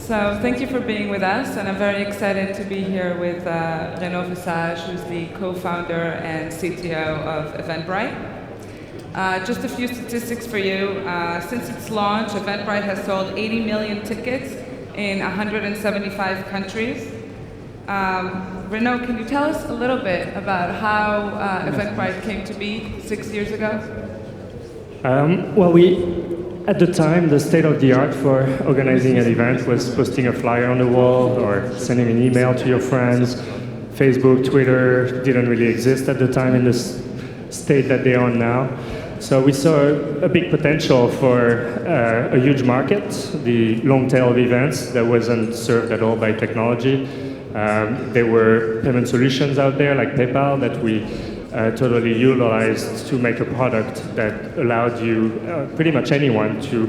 So thank you for being with us, and I'm very excited to be here with Renaud Visage, who's the co-founder and CTO of Eventbrite. Just a few statistics for you. Since its launch, Eventbrite has sold 80 million tickets in 175 countries. Renaud, can you tell us a little bit about how Eventbrite came to be 6 years ago? At the time, the state-of-the-art for organizing an event was posting a flyer on the wall or sending an email to your friends. Facebook, Twitter didn't really exist at the time in the state that they are now. So we saw a big potential for a huge market, the long tail of events that wasn't served at all by technology. There were payment solutions out there like PayPal that we totally utilized to make a product that allowed you, pretty much anyone, to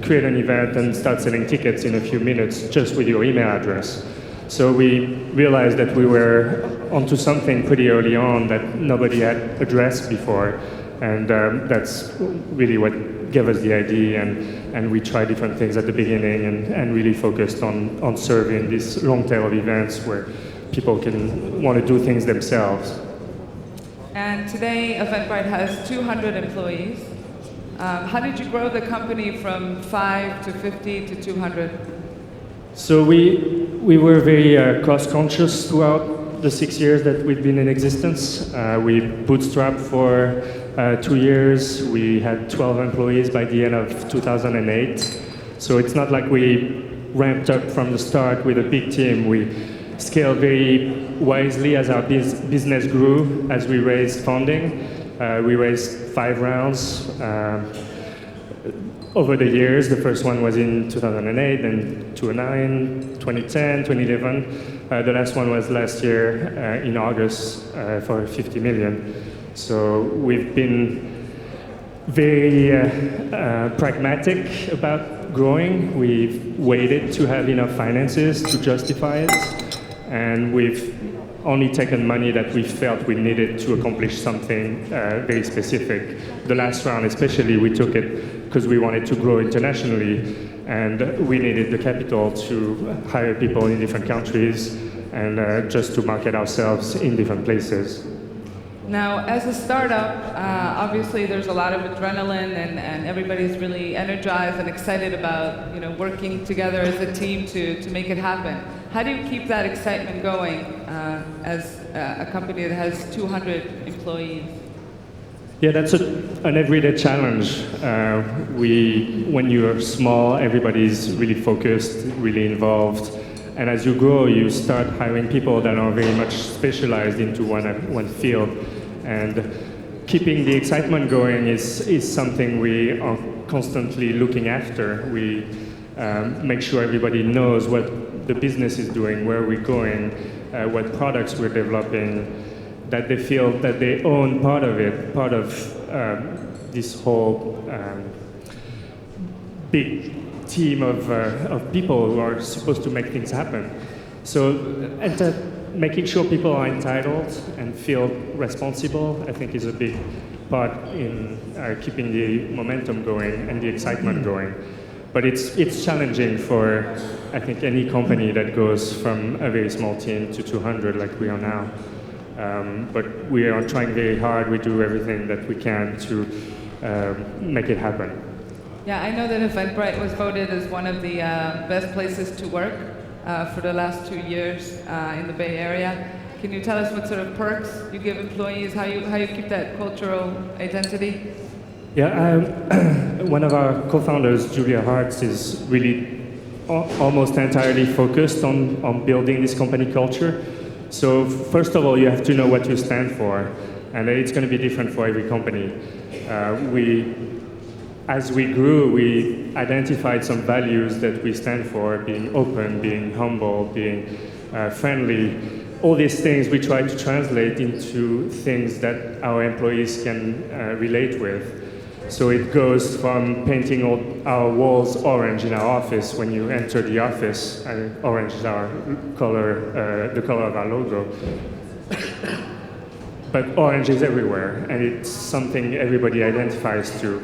create an event and start selling tickets in a few minutes just with your email address. So we realized that we were onto something pretty early on that nobody had addressed before, and that's really what gave us the idea, and we tried different things at the beginning and really focused on serving this long tail of events where people can want to do things themselves. And today, Eventbrite has 200 employees. How did you grow the company from 5 to 50 to 200? So we were very cost-conscious throughout the 6 years that we've been in existence. We bootstrapped for 2 years. We had 12 employees by the end of 2008. So it's not like we ramped up from the start with a big team. We scaled very wisely as our business grew, as we raised funding. We raised 5 rounds over the years. The first one was in 2008, then 2009, 2010, 2011. The last one was last year in August for 50 million. So we've been very pragmatic about growing. We've waited to have enough finances to justify it. And we've only taken money that we felt we needed to accomplish something very specific. The last round especially, we took it because we wanted to grow internationally, and we needed the capital to hire people in different countries and just to market ourselves in different places. Now, as a startup, obviously there's a lot of adrenaline, and everybody's really energized and excited about working together as a team to make it happen. How do you keep that excitement going as a company that has 200 employees? Yeah, that's an everyday challenge. When you're small, everybody's really focused, really involved. And as you grow, you start hiring people that are very much specialized into one field. And keeping the excitement going is something we are constantly looking after. We make sure everybody knows what the business is doing, where we're going, what products we're developing, that they feel that they own part of it, part of this whole big team of people who are supposed to make things happen. So making sure people are entitled and feel responsible, I think, is a big part in keeping the momentum going and the excitement going. But it's challenging for, I think, any company that goes from a very small team to 200 like we are now. But we are trying very hard. We do everything that we can to make it happen. Yeah, I know that Eventbrite was voted as one of the best places to work for the last 2 years in the Bay Area. Can you tell us what sort of perks you give employees, how you keep that cultural identity? Yeah, one of our co-founders, Julia Hartz, is really almost entirely focused on building this company culture. So first of all, you have to know what you stand for, and it's going to be different for every company. As we grew, we identified some values that we stand for: being open, being humble, being friendly. All these things we try to translate into things that our employees can relate with. So it goes from painting all our walls orange in our office when you enter the office, and orange is our color, the color of our logo. But orange is everywhere, and it's something everybody identifies to.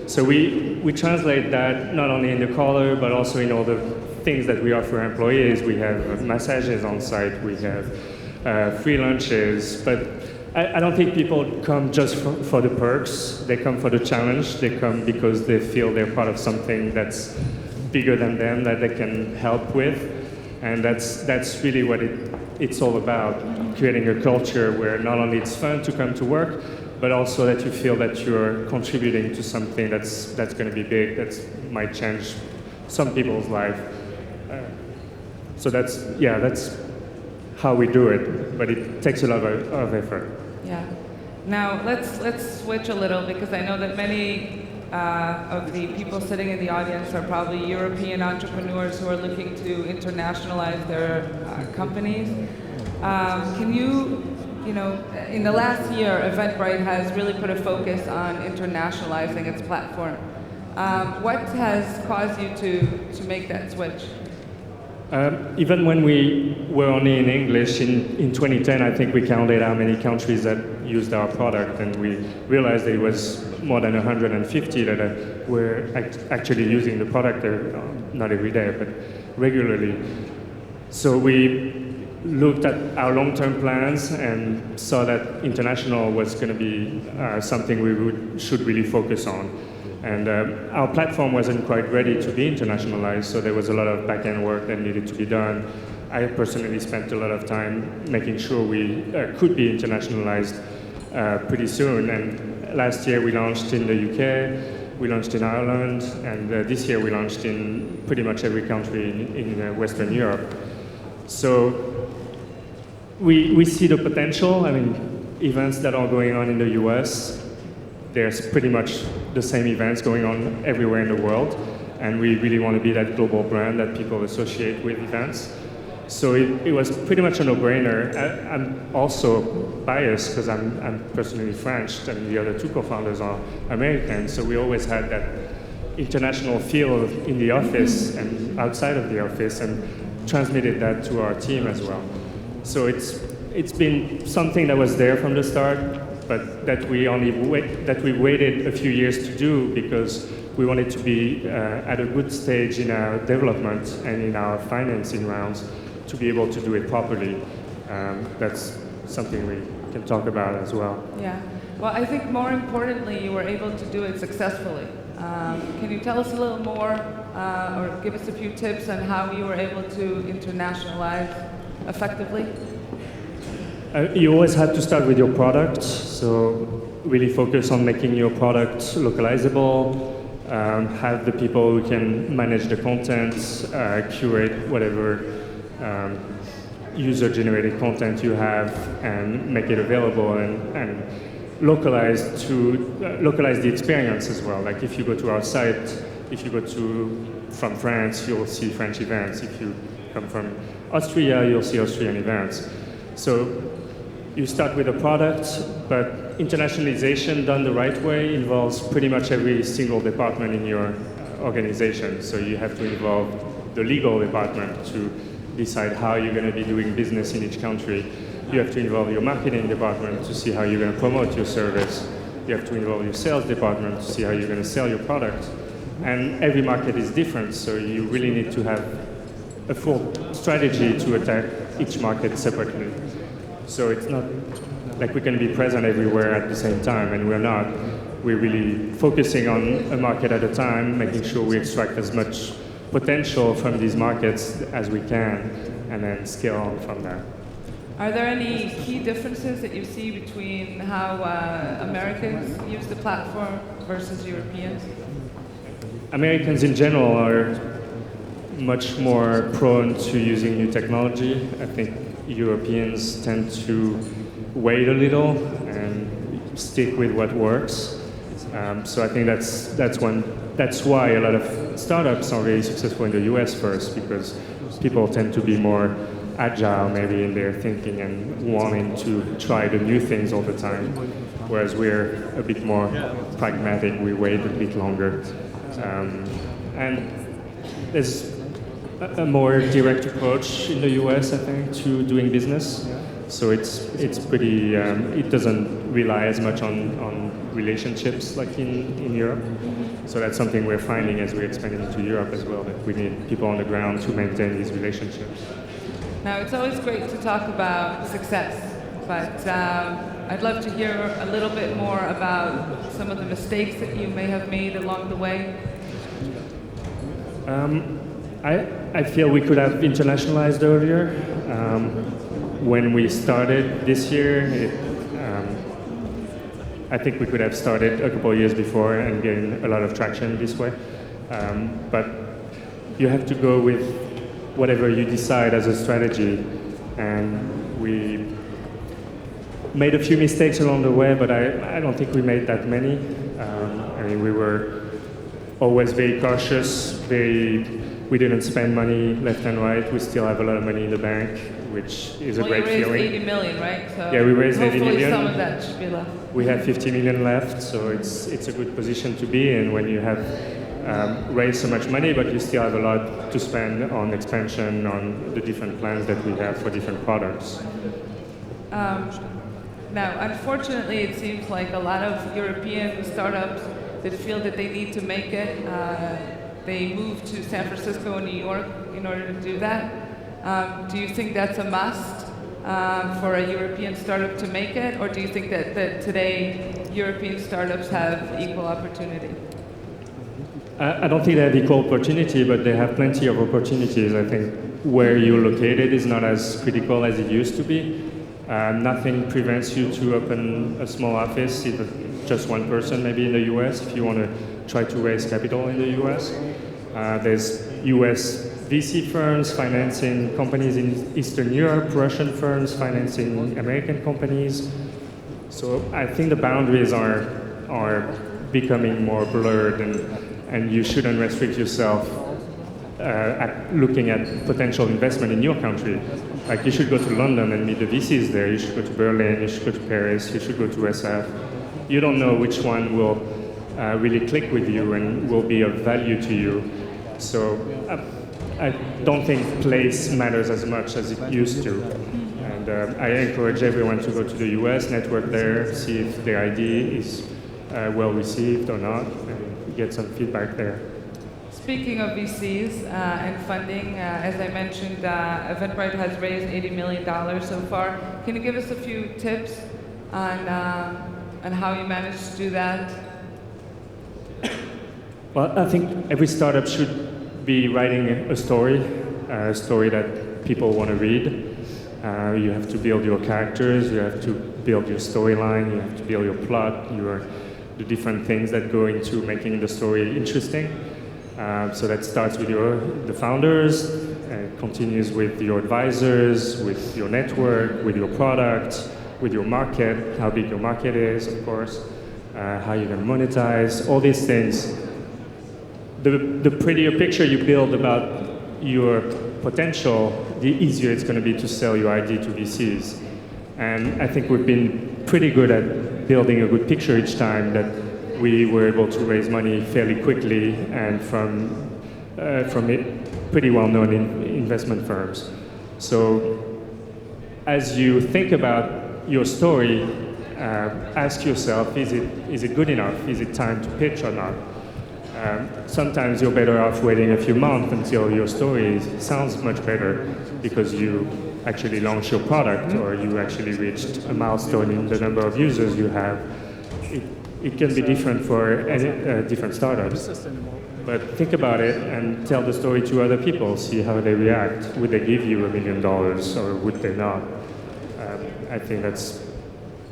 So we translate that not only in the color, but also in all the things that we offer employees. We have massages on site, we have free lunches, but I don't think people come just for the perks. They come for the challenge. They come because they feel they're part of something that's bigger than them that they can help with, and that's really what it's all about, creating a culture where not only it's fun to come to work, but also that you feel that you're contributing to something that's going to be big, that might change some people's life. So that's how we do it, but it takes a lot of effort. Yeah. Now let's switch a little, because I know that many of the people sitting in the audience are probably European entrepreneurs who are looking to internationalize their companies. Can you in the last year, Eventbrite has really put a focus on internationalizing its platform. What has caused you to make that switch? Even when we were only in English, in 2010, I think we counted how many countries that used our product, and we realized that it was more than 150 that were actually using the product, not every day, but regularly. So we looked at our long-term plans and saw that international was going to be something we should really focus on. And our platform wasn't quite ready to be internationalized, so there was a lot of back-end work that needed to be done. I personally spent a lot of time making sure we could be internationalized pretty soon. And last year we launched in the UK, we launched in Ireland, and this year we launched in pretty much every country in Western Europe. So we see the potential. I mean, events that are going on in the US, there's pretty much the same events going on everywhere in the world, and we really want to be that global brand that people associate with events. So it was pretty much a no-brainer. I'm also biased because I'm personally French, and the other two co-founders are American, so we always had that international feel in the office and outside of the office, and transmitted that to our team as well. So it's been something that was there from the start, but that we waited a few years to do because we wanted to be at a good stage in our development and in our financing rounds to be able to do it properly. That's something we can talk about as well. Yeah. Well, I think more importantly, you were able to do it successfully. Can you tell us a little more, or give us a few tips on how you were able to internationalize effectively? You always have to start with your product, so really focus on making your product localizable, have the people who can manage the content, curate whatever user-generated content you have, and make it available, and localize the experience as well. Like if you go to our site, if you go from France, you'll see French events. If you come from Austria, you'll see Austrian events. So you start with a product, but internationalization done the right way involves pretty much every single department in your organization. So you have to involve the legal department to decide how you're going to be doing business in each country. You have to involve your marketing department to see how you're going to promote your service. You have to involve your sales department to see how you're going to sell your product. And every market is different, so you really need to have a full strategy to attack each market separately. So it's not like we can be present everywhere at the same time, and we're not. We're really focusing on a market at a time, making sure we extract as much potential from these markets as we can, and then scale on from there. Are there any key differences that you see between how Americans use the platform versus Europeans? Americans in general are much more prone to using new technology. I think Europeans tend to wait a little and stick with what works. So I think that's why a lot of startups are really successful in the US first, because people tend to be more agile maybe in their thinking and wanting to try the new things all the time, whereas we're a bit more pragmatic. We wait a bit longer. And there's a more direct approach in the US, I think, to doing business. So it's pretty. It doesn't rely as much on relationships like in Europe. So that's something we're finding as we're expanding into Europe as well, that we need people on the ground to maintain these relationships. Now, it's always great to talk about success, but I'd love to hear a little bit more about some of the mistakes that you may have made along the way. I feel we could have internationalized earlier. When we started this year, I think we could have started a couple of years before and gained a lot of traction this way. But you have to go with whatever you decide as a strategy. And we made a few mistakes along the way, but I don't think we made that many. I mean, we were always very cautious, we didn't spend money left and right. We still have a lot of money in the bank, which is a great feeling. You raised 80 million, right? So yeah, we raised 80 million. Hopefully some of that should be left. We have 50 million left, so it's a good position to be in when you have raised so much money, but you still have a lot to spend on expansion, on the different plans that we have for different products. Now, unfortunately, it seems like a lot of European startups that feel that they need to make it, they move to San Francisco and New York in order to do that. Do you think that's a must for a European startup to make it, or do you think that today European startups have equal opportunity? I don't think they have equal opportunity, but they have plenty of opportunities. I think where you're located is not as critical as it used to be. Nothing prevents you to open a small office, either just one person maybe in the US, if you want to try to raise capital in the US. There's US VC firms financing companies in Eastern Europe, Russian firms financing American companies. So I think the boundaries are becoming more blurred, and you shouldn't restrict yourself at looking at potential investment in your country. Like, you should go to London and meet the VCs there, you should go to Berlin, you should go to Paris, you should go to SF. You don't know which one will really click with you and will be of value to you. So I don't think place matters as much as it used to. And I encourage everyone to go to the US, network there, see if their idea is well received or not, and get some feedback there. Speaking of VCs and funding, as I mentioned, Eventbrite has raised $80 million so far. Can you give us a few tips on how you managed to do that? Well, I think every startup should be writing a story that people want to read. You have to build your characters, you have to build your storyline, you have to build your plot, the different things that go into making the story interesting. So that starts with the founders, continues with your advisors, with your network, with your product, with your market, how big your market is, of course, how you're going to monetize, all these things. The prettier picture you build about your potential, the easier it's going to be to sell your idea to VCs. And I think we've been pretty good at building a good picture each time, that we were able to raise money fairly quickly and from pretty well-known investment firms. So as you think about your story, ask yourself, is it good enough? Is it time to pitch or not? Sometimes you're better off waiting a few months until your story sounds much better because you actually launched your product or you actually reached a milestone in the number of users you have. It can be different for different startups. But think about it and tell the story to other people, see how they react. Would they give you $1 million or would they not? I think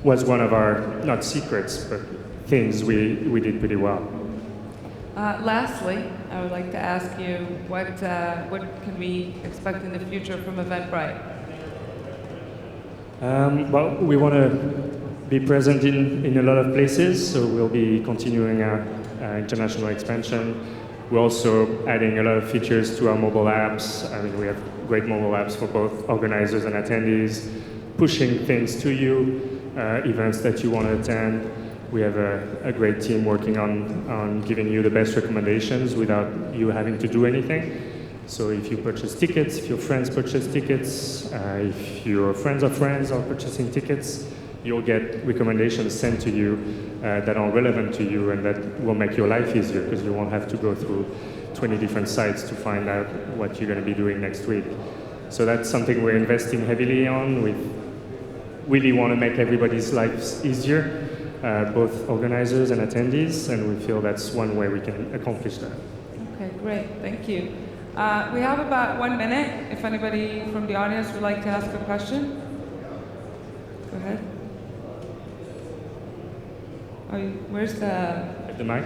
was one of our, not secrets, but things we did pretty well. Lastly, I would like to ask you, what can we expect in the future from Eventbrite? Well, we want to be present in a lot of places, so we'll be continuing our international expansion. We're also adding a lot of features to our mobile apps. I mean, we have great mobile apps for both organizers and attendees, pushing things to you, events that you want to attend. We have a great team working on giving you the best recommendations without you having to do anything. So if you purchase tickets, if your friends purchase tickets, if your friends of friends are purchasing tickets, you'll get recommendations sent to you that are relevant to you and that will make your life easier because you won't have to go through 20 different sites to find out what you're going to be doing next week. So that's something we're investing heavily on. We really want to make everybody's lives easier, both organizers and attendees, and we feel that's one way we can accomplish that. Okay, great. Thank you. We have about 1 minute. If anybody from the audience would like to ask a question, go ahead. Where's the mic?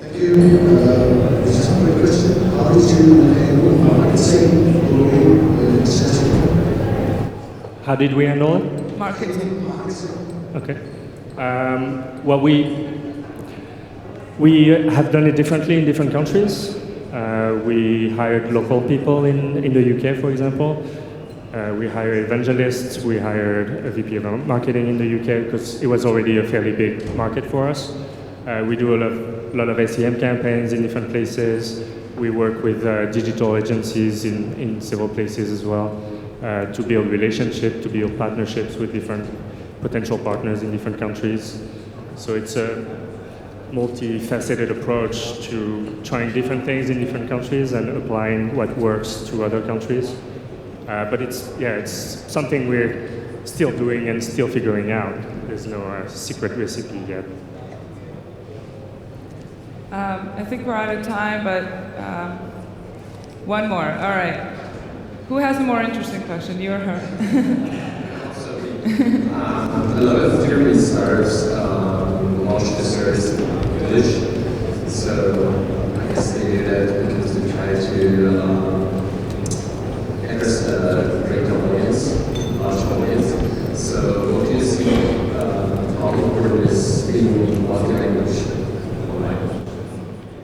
Thank you. Just a quick question. How did you handle marketing How did we handle it? marketing? Okay. Well, we have done it differently in different countries. We hired local people in the UK, for example. We hired evangelists. We hired a VP of marketing in the UK because it was already a fairly big market for us. We do a lot of SEM campaigns in different places. We work with digital agencies in several places as well to build relationships, to build partnerships with different potential partners in different countries. So it's a multifaceted approach to trying different things in different countries and applying what works to other countries. But it's something we're still doing and still figuring out. There's no secret recipe yet. I think we're out of time, but one more. All right. Who has a more interesting question, you or her? A lot of German startups launch the service in English, so I guess they do that because they try to address a greater audience, large audience. So what do you see how important is speaking multi-language online?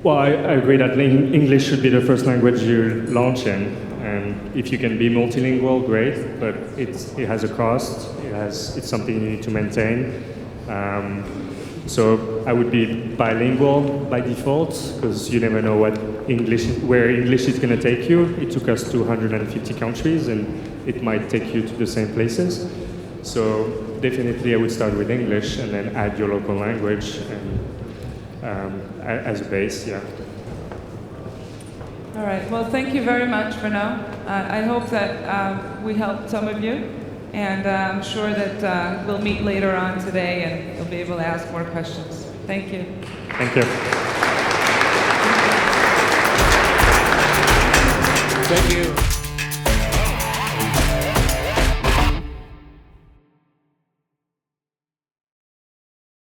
Well, I agree that English should be the first language you launch in. And if you can be multilingual, great, but it has a cost. It's something you need to maintain. So I would be bilingual by default, because you never know where English is going to take you. It took us to 150 countries, and it might take you to the same places. So definitely I would start with English and then add your local language as a base, yeah. All right. Well, thank you very much, Renaud. I hope that we helped some of you, and I'm sure that we'll meet later on today, and you'll be able to ask more questions. Thank you. Thank you. Thank you.